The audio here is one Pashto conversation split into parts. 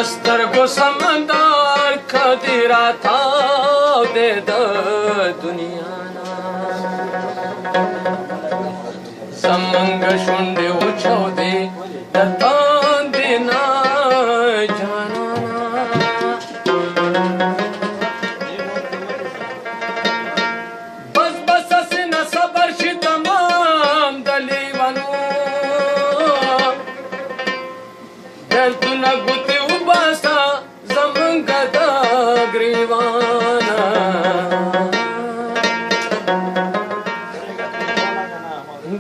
سترګو سمندر کدی راتاو دی د دنیا نه زمونږ شونډې وچاودې د تاندې نه جانانه بس بس هسې نه صبر شي تمام د لیونو دردونه ګوتې وباسه زمونږ د ګریوانه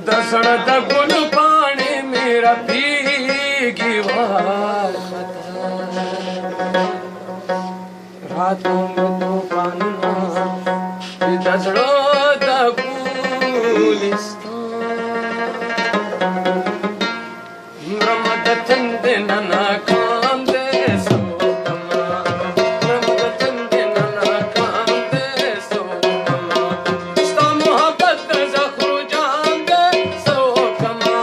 د زړه د ګلو پاڼې مې رپېږي وارخطا راتو مې توفانونه د زړه د ګلستان مرم د تندې نه ناکام دی څه وکړمه مرم د تندې نه ناکام دی څه وکړمه ستا محبت د زخرو جام دی څه وکړمه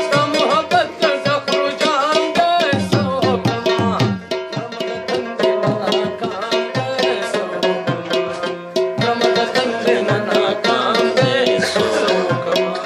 ستا محبت د زخرو جام دی څه وکړمه مرم د تندې نه ناکام دی څه وکړمه مرم د تندې نه ناکام دی څه وکړمه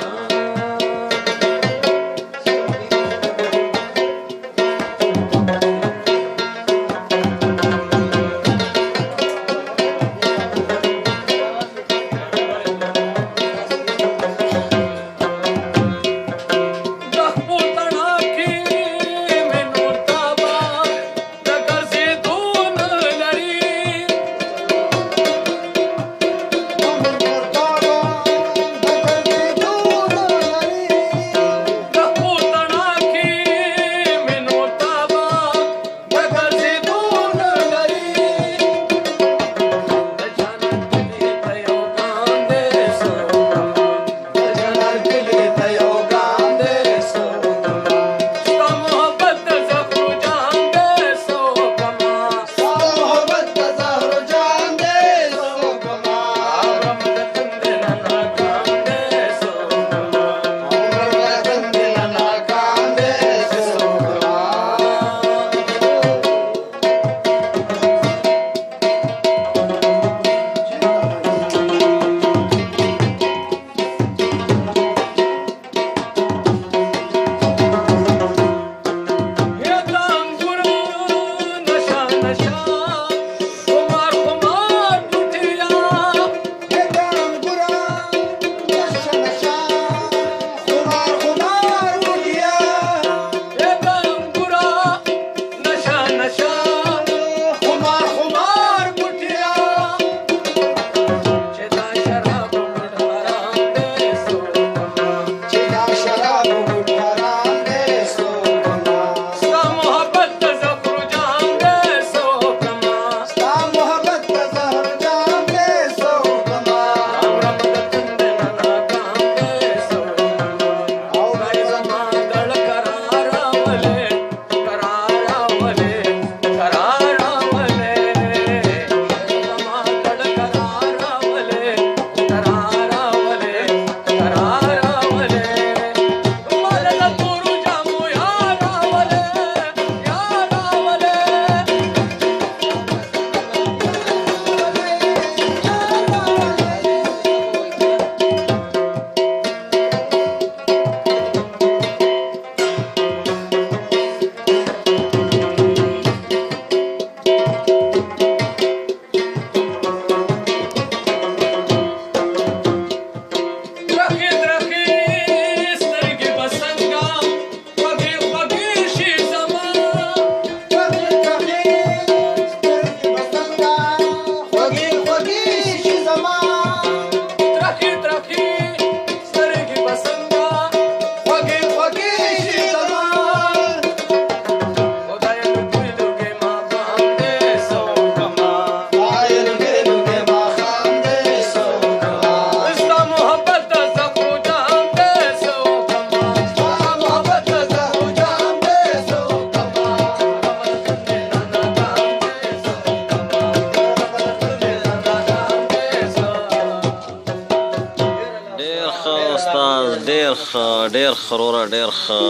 ډیر ښه ډیر ښه وروره ډیر ښه